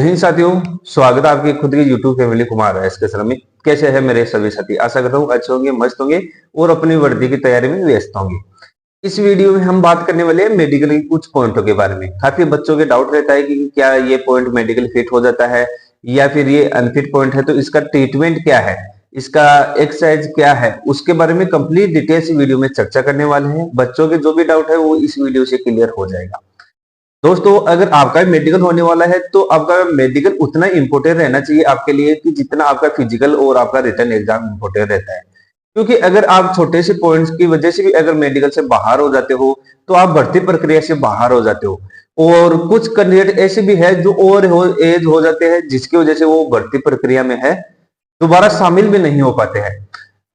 हिंद साथियों, स्वागत है आपकी खुद की यूट्यूब फैमिली कुमार एस के श्रमिक। कैसे हैं मेरे सभी साथी? आशा करता हूँ अच्छे होंगे, मस्त होंगे और अपनी वर्दी की तैयारी में व्यस्त होंगे। इस वीडियो में हम बात करने वाले हैं मेडिकल के कुछ पॉइंटों के बारे में। काफी बच्चों के डाउट रहता है कि क्या ये पॉइंट मेडिकल फिट हो जाता है या फिर ये अनफिट पॉइंट है, तो इसका ट्रीटमेंट क्या है, इसका एक्सरसाइज क्या है, उसके बारे में कंप्लीट डिटेल्स वीडियो में चर्चा करने वाले हैं। बच्चों के जो भी डाउट है वो इस वीडियो से क्लियर हो जाएगा। दोस्तों, अगर आपका मेडिकल होने वाला है तो आपका मेडिकल उतना इंपॉर्टेंट रहना चाहिए आपके लिए कि जितना आपका फिजिकल और आपका रिटर्न एग्जाम इंपॉर्टेंट रहता है। क्योंकि अगर आप छोटे से पॉइंट्स की वजह से भी अगर मेडिकल से बाहर हो जाते हो तो आप भर्ती प्रक्रिया से बाहर हो जाते हो। और कुछ कैंडिडेट ऐसे भी है जो एज हो जाते हैं जिसकी वजह से वो भर्ती प्रक्रिया में है दोबारा शामिल भी नहीं हो पाते हैं।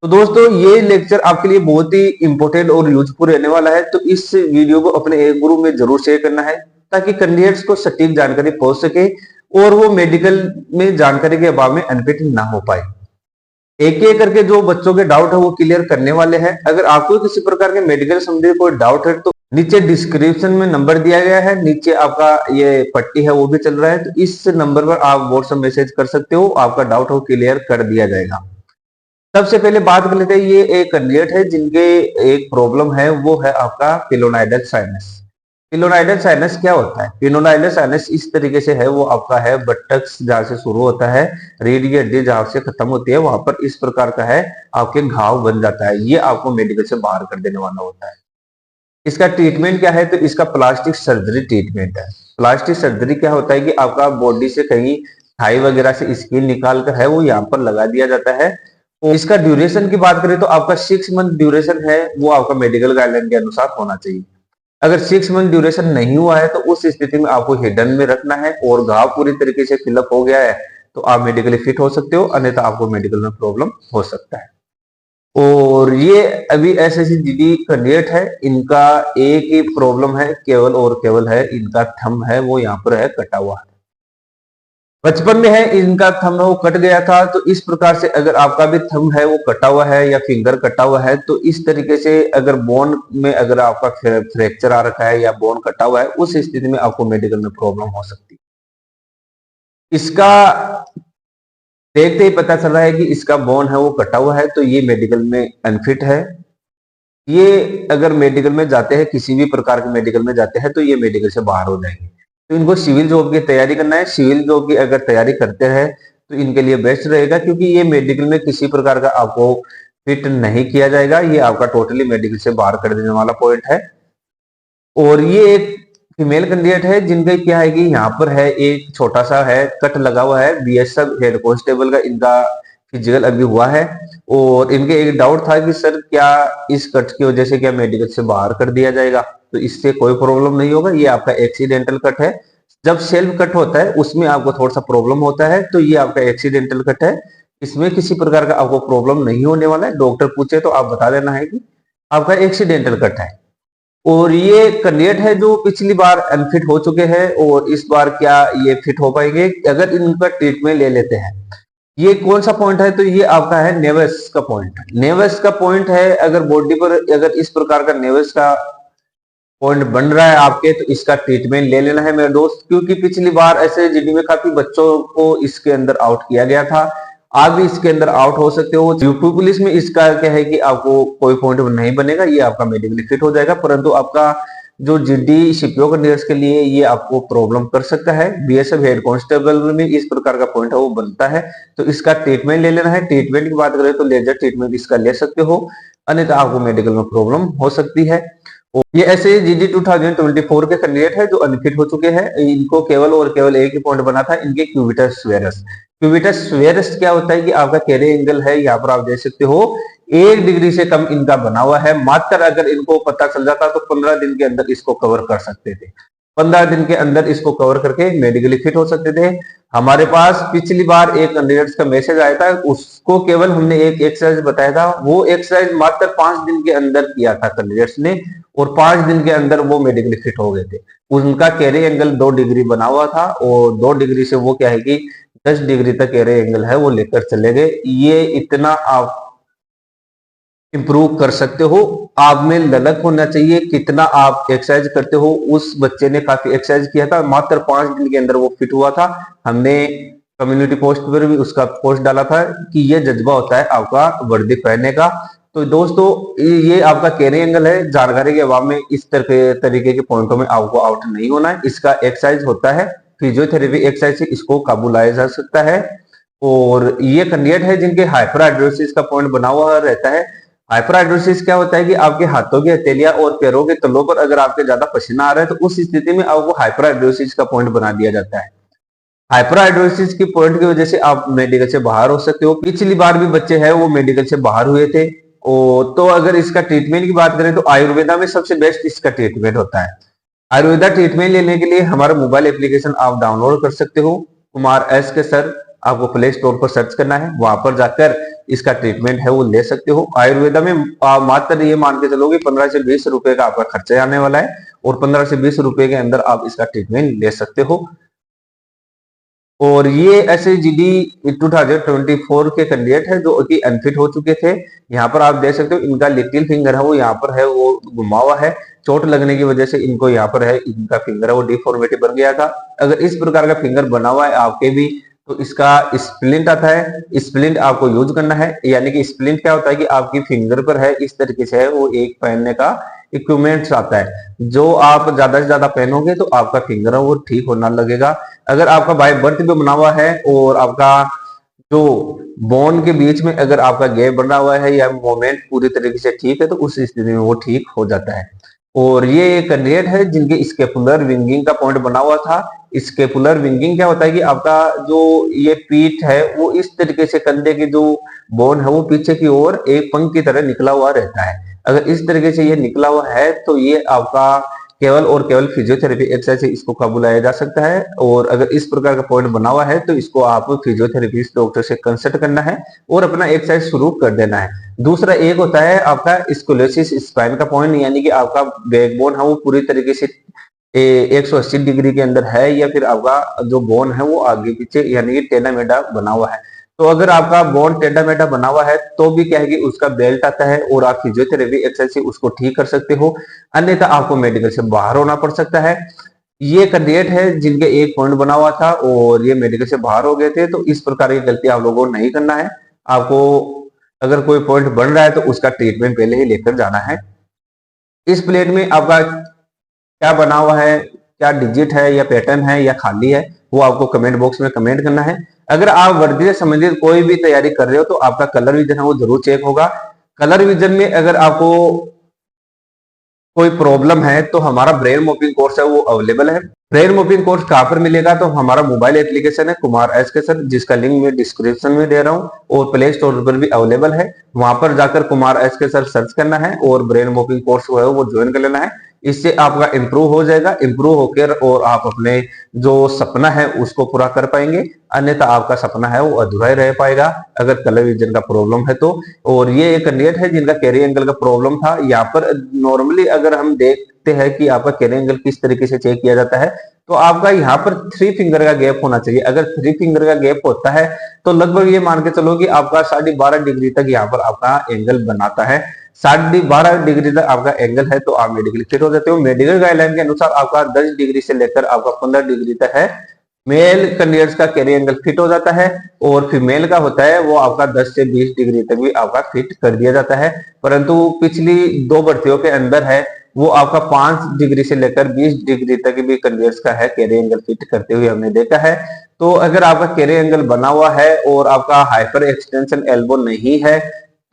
तो दोस्तों, ये लेक्चर आपके लिए बहुत ही इंपॉर्टेंट और यूजफुल रहने वाला है, तो इस वीडियो को अपने एक ग्रुप में जरूर शेयर करना है ताकि कैंडिडेट्स को सटीक जानकारी पहुंच सके और वो मेडिकल में जानकारी के अभाव में अनफिट ना हो पाए। एक एक करके जो बच्चों के डाउट है वो क्लियर करने वाले हैं। अगर आपको किसी प्रकार के मेडिकल संबंधी कोई डाउट है तो नीचे डिस्क्रिप्शन में नंबर दिया गया है, नीचे आपका ये पट्टी है वो भी चल रहा है, तो इस नंबर पर आप व्हाट्सएप मैसेज कर सकते हो, आपका डाउट हो क्लियर कर दिया जाएगा। सबसे पहले बात कर लेते हैं, ये एक कैंडिडेट है जिनके एक प्रॉब्लम है, वो है आपका पिलोनाइडल साइनस। पिलोनाइडल साइनस क्या होता है? पिलोनाइडल साइनस इस तरीके से है, वो आपका है बटक्स जहां से शुरू होता है, रीढ़ की हड्डी जहां से खत्म होती है वहां पर इस प्रकार का है आपके घाव बन जाता है। ये आपको मेडिकल से बाहर कर देने वाला होता है। इसका ट्रीटमेंट क्या है? तो इसका प्लास्टिक सर्जरी ट्रीटमेंट है। प्लास्टिक सर्जरी क्या होता है कि आपका बॉडी से कहीं थाई वगैरह से स्किन निकाल कर है वो यहाँ पर लगा दिया जाता है। और इसका ड्यूरेशन की बात करें तो आपका 6 मंथ ड्यूरेशन है, वो आपका मेडिकल गाइडलाइन के अनुसार होना चाहिए। अगर 6 मंथ ड्यूरेशन नहीं हुआ है तो उस स्थिति में आपको हिडन में रखना है और घाव पूरी तरीके से फिलअप हो गया है तो आप मेडिकली फिट हो सकते हो, अन्यथा आपको मेडिकल में प्रॉब्लम हो सकता है। और ये अभी एसएससीजीडी कैंडिडेट है, इनका एक ही प्रॉब्लम है, केवल और केवल है इनका थंब है वो यहाँ पर है कटा हुआ है। बचपन में है इनका थंब है वो कट गया था, तो इस प्रकार से अगर आपका भी थंब है वो कटा हुआ है या फिंगर कटा हुआ है तो इस तरीके से अगर बोन में अगर आपका फ्रैक्चर आ रखा है या बोन कटा हुआ है उस स्थिति में आपको मेडिकल में प्रॉब्लम हो सकती है। इसका देखते ही पता चल रहा है कि इसका बोन है वो कटा हुआ है, तो ये मेडिकल में अनफिट है। ये अगर मेडिकल में जाते हैं, किसी भी प्रकार के मेडिकल में जाते हैं तो ये मेडिकल से बाहर हो जाएंगे। तो इनको सिविल जॉब की तैयारी करना है। सिविल जॉब की अगर तैयारी करते हैं तो इनके लिए बेस्ट रहेगा, क्योंकि ये मेडिकल में किसी प्रकार का आपको फिट नहीं किया जाएगा। ये आपका टोटली मेडिकल से बाहर कर देने वाला पॉइंट है। और ये एक फीमेल कैंडिडेट है जिनका क्या है कि यहाँ पर है एक छोटा सा है कट लगा हुआ है, बीएसएफ हेड कांस्टेबल का इनका फिजिकल अभी हुआ है। और इनके एक डाउट था कि सर क्या इस कट की वजह से क्या मेडिकल से बाहर कर दिया जाएगा? तो इससे कोई प्रॉब्लम नहीं होगा, ये आपका एक्सीडेंटल कट है। जब सेल्फ कट होता है उसमें आपको थोड़ा सा प्रॉब्लम होता है, तो ये आपका एक्सीडेंटल कट है, इसमें किसी प्रकार का आपको प्रॉब्लम नहीं होने वाला है। डॉक्टर पूछे तो आप बता देना है कि आपका एक्सीडेंटल कट है। और ये कैंडिडेट है जो पिछली बार अनफिट हो चुके हैं और इस बार क्या ये फिट हो पाएंगे अगर इनका ट्रीटमेंट ले लेते हैं। ये कौन सा पॉइंट है? तो ये आपका है नेवस का पॉइंट। नेवस का पॉइंट है, अगर बॉडी पर अगर इस प्रकार का नेवस का पॉइंट बन रहा है आपके तो इसका ट्रीटमेंट ले लेना है मेरे दोस्त, क्योंकि पिछली बार ऐसे जीडी में काफी बच्चों को इसके अंदर आउट किया गया था। आप भी इसके अंदर आउट हो सकते हो। यूपी पुलिस में इसका क्या है कि आपको कोई पॉइंट नहीं बनेगा, ये आपका मेडिकली फिट हो जाएगा, परंतु आपका जो जीडी सीपीओ कैंडिडेट्स के लिए ये आपको प्रॉब्लम कर सकता है। बीएसएफ हेड कांस्टेबल में इस प्रकार का पॉइंट है वो बनता है, तो इसका ट्रीटमेंट ले लेना है। ट्रीटमेंट की बात करें तो लेजर ट्रीटमेंट इसका ले सकते हो, अन्यथा आपको मेडिकल में प्रॉब्लम हो सकती है। ये ऐसे जीडी 2024 के कैंडिडेट है जो अनफिट हो चुके हैं। इनको केवल और केवल एक ही पॉइंट बना था, इनके क्यूबिटस वेरस। क्यूबिटस वेरस क्या होता है कि आपका कैरे एंगल है, यहाँ पर आप देख सकते हो 1 डिग्री से कम इनका बना हुआ है। मात्र अगर इनको पता चल जाता तो 15 दिन के अंदर इसको कवर कर सकते थे। 15 दिन के अंदर इसको कवर करके मेडिकली फिट हो सकते थे। हमारे पास पिछली बार एक कैंडिडेट का मैसेज आया था, उसको केवल हमने एक एक्सरसाइज बताया था, वो एक्सरसाइज मात्र 5 दिन के अंदर किया था कैंडिडेट्स ने और 5 दिन के अंदर वो मेडिकली फिट हो गए थे। उनका कैरे एंगल 2 डिग्री बना हुआ था और 2 डिग्री से वो क्या है कि 10 डिग्री तक कैरे एंगल है वो लेकर चले गए। ये इतना आप इंप्रूव कर सकते हो। आप में ललक होना चाहिए, कितना आप एक्सरसाइज करते हो। उस बच्चे ने काफी एक्सरसाइज किया था, मात्र 5 दिन के अंदर वो फिट हुआ था। हमने कम्युनिटी पोस्ट पर भी उसका पोस्ट डाला था कि ये जज्बा होता है आपका वर्दी पहनने का। तो दोस्तों ये आपका कैरियर एंगल है। जानकारी के अभाव में इस तरीके के पॉइंटों में आपको आउट नहीं होना है। इसका एक्सरसाइज होता है, फिजियोथेरेपी एक्सरसाइज से इसको काबू लाया जा सकता है। और ये कैंडिडेट है जिनके हाइपरहाइड्रोसिस का पॉइंट बना हुआ रहता है। हाइपरहाइड्रोसिस क्या होता है कि आपके हाथों की हथेलियां और पैरों के तलों पर अगर आपके ज्यादा पसीना आ रहा है तो उस स्थिति में आपको हाइपरहाइड्रोसिस का पॉइंट बना दिया जाता है। हाइपरहाइड्रोसिस की पॉइंट की वजह से आप मेडिकल से बाहर हो सकते हो। पिछली बार भी बच्चे हैं वो मेडिकल से बाहर हुए थे। तो अगर इसका ट्रीटमेंट की बात करें तो आयुर्वेदा में सबसे बेस्ट इसका ट्रीटमेंट होता है। आयुर्वेदा ट्रीटमेंट लेने के लिए हमारा मोबाइल एप्लीकेशन आप डाउनलोड कर सकते हो, कुमार एस के सर। आपको प्ले स्टोर पर सर्च करना है, वहां पर जाकर इसका ट्रीटमेंट है वो ले सकते हो। आयुर्वेदा में मात्र ये मान के चलोगे 15 से 20 रुपए का आपका खर्चा आने वाला है और 15 से 20 रुपए के अंदर आप इसका ट्रीटमेंट ले सकते हो। और ये SHGD 2024 के कैंडिडेट है जो कि अनफिट हो चुके थे। यहाँ पर आप देख सकते हो इनका लिटिल फिंगर है वो यहाँ पर है वो घुमा हुआ है। चोट लगने की वजह से इनको यहाँ पर है इनका फिंगर है वो डिफॉर्मिटी बन गया था। अगर इस प्रकार का फिंगर बना हुआ है आपके भी तो इसका स्प्लिंट आता है। स्प्लिंट आपको यूज करना है, यानी कि स्प्लिंट क्या होता है कि आपकी फिंगर पर है इस तरीके से है वो एक पहनने का इक्विपमेंट्स आता है। जो आप ज्यादा से ज्यादा पहनोगे तो आपका फिंगर है वो ठीक होना लगेगा। अगर आपका बाय बर्थ भी बना हुआ है और आपका जो बोन के बीच में अगर आपका गैप बना हुआ है या मोमेंट पूरी तरीके से ठीक है तो उस स्थिति में वो ठीक हो जाता है। और ये एक कैंडिडेट है जिनके स्केपुलर विंगिंग का पॉइंट बना हुआ था। स्केपुलर विंगिंग क्या होता है कि आपका जो ये पीठ है वो इस तरीके से कंधे की जो बोन है वो पीछे की ओर एक पंख की तरह निकला हुआ रहता है। अगर इस तरीके से ये निकला हुआ है तो ये आपका केवल और केवल फिजियोथेरेपी एक्सरसाइज से इसको काबू लाया जा सकता है। और अगर इस प्रकार का पॉइंट बना हुआ है तो इसको आप फिजियोथेरेपिस्ट डॉक्टर से कंसल्ट करना है और अपना एक्सरसाइज शुरू कर देना है। दूसरा एक होता है आपका स्कोलेसिस स्पाइन का पॉइंट, यानी कि आपका बैकबोन है वो पूरी तरीके से 180 डिग्री के अंदर है या फिर आपका जो बोन है वो आगे पीछे यानी कि टेढ़ा मेढ़ा बना हुआ है। तो अगर आपका बोन टेढ़ा मेढ़ा बना हुआ है तो भी क्या है कि उसका बेल्ट आता है और आप फिजियोथेरेपी एक्सरसाइज से उसको ठीक कर सकते हो, अन्यथा आपको मेडिकल से बाहर होना पड़ सकता है। ये कैंडिडेट है जिनके एक पॉइंट बना हुआ था और ये मेडिकल से बाहर हो गए थे। तो इस प्रकार की गलती आप लोगों को नहीं करना है। आपको अगर कोई पॉइंट बन रहा है तो उसका ट्रीटमेंट पहले ही लेकर जाना है। इस प्लेट में आपका क्या बना हुआ है, क्या डिजिट है या पैटर्न है या खाली है, वो आपको कमेंट बॉक्स में कमेंट करना है। अगर आप वर्दी से संबंधित कोई भी तैयारी कर रहे हो तो आपका कलर विजन है वो जरूर चेक होगा। कलर विजन में अगर आपको कोई प्रॉब्लम है तो हमारा ब्रेन मॉपिंग कोर्स है वो अवेलेबल है। ब्रेन मॉपिंग कोर्स कहाँ पर मिलेगा, तो हमारा मोबाइल एप्लीकेशन है कुमार एस के सर, जिसका लिंक मैं डिस्क्रिप्शन में दे रहा हूँ और प्ले स्टोर पर भी अवेलेबल है। वहां पर जाकर कुमार एस के सर सर्च करना है और ब्रेन मॉपिंग कोर्स जो है वो ज्वाइन कर लेना है। इससे आपका इंप्रूव हो जाएगा, इंप्रूव होकर और आप अपने जो सपना है उसको पूरा कर पाएंगे, अन्यथा आपका सपना है वो अधूरा ही रह पाएगा अगर कलर विजन का प्रॉब्लम है तो। और ये एक कैंडिडेट है जिनका कैरियर एंगल का प्रॉब्लम था। यहाँ पर नॉर्मली अगर हम देखते हैं कि आपका कैरियर एंगल किस तरीके से चेक किया जाता है तो आपका यहाँ पर 3 फिंगर का गैप होना चाहिए। अगर 3 फिंगर का गैप होता है तो लगभग ये मान के चलो कि आपका 12.5 डिग्री तक यहाँ पर आपका एंगल बनाता है। 12.5 डिग्री तक आपका एंगल है तो आप मेडिकल फिट हो जाते हो। मेडिकल गाइडलाइन के अनुसार आपका 10 डिग्री से लेकर आपका 15 डिग्री तक है मेल कैंडिडेट्स का कैरियर एंगल फिट हो जाता है और फीमेल का होता है वो आपका 10 से 20 डिग्री तक भी आपका फिट कर दिया जाता है। परंतु पिछली 2 भर्तियों के अंदर है वो आपका 5 डिग्री से लेकर 20 डिग्री तक भी कैंडिडेट्स का है कैरियर एंगल फिट करते हुए हमने देखा है। तो अगर आपका कैरियर एंगल बना हुआ है और आपका हाइपर एक्सटेंशन एल्बो नहीं है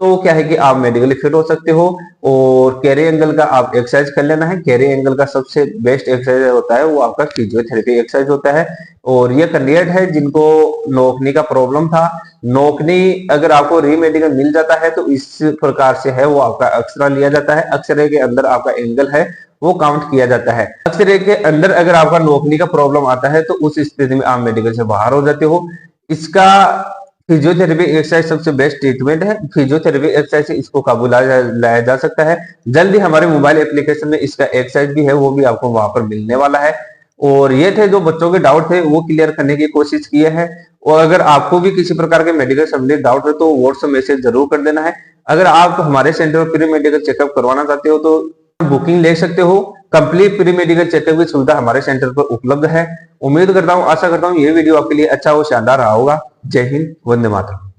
तो क्या है कि आप मेडिकली फिट हो सकते हो। और कैरियर एंगल का आप एक्सरसाइज कर लेना है। कैरियर एंगल का सबसे बेस्ट एक्सरसाइज होता है वो आपका फिजियोथेरेपी एक्सरसाइज होता है। और ये कैंडिडेट है जिनको नोकनी का प्रॉब्लम था। नोकनी अगर आपको रीमेडिकल मिल जाता है तो इस प्रकार से है वो आपका एक्सरे लिया जाता है। एक्सरे के अंदर आपका एंगल है वो काउंट किया जाता है। एक्सरे के अंदर अगर आपका नोकनी का प्रॉब्लम आता है तो उस स्थिति में आप मेडिकल से बाहर हो जाते हो। इसका फिजियोथेरेपी एक्सरसाइज सबसे बेस्ट ट्रीटमेंट है। फिजियोथेरेपी एक्सरसाइज से इसको काबू लाया जा सकता है। जल्दी हमारे मोबाइल एप्लीकेशन में इसका एक्सरसाइज भी है वो भी आपको वहां पर मिलने वाला है। और ये थे जो बच्चों के डाउट थे वो क्लियर करने की कोशिश किए हैं। और अगर आपको भी किसी प्रकार के मेडिकल संबंधित डाउट है तो व्हाट्सएप मैसेज जरूर कर देना है, अगर आप हमारे सेंटर पर प्री मेडिकल चेकअप करवाना चाहते हो तो बुकिंग ले सकते हो। कंप्लीट प्री मेडिकल चेकअप की सुविधा हमारे सेंटर पर उपलब्ध है। उम्मीद करता हूं, आशा करता हूं ये वीडियो आपके लिए अच्छा और शानदार रहा होगा। जय हिंद, वंदे मातरम।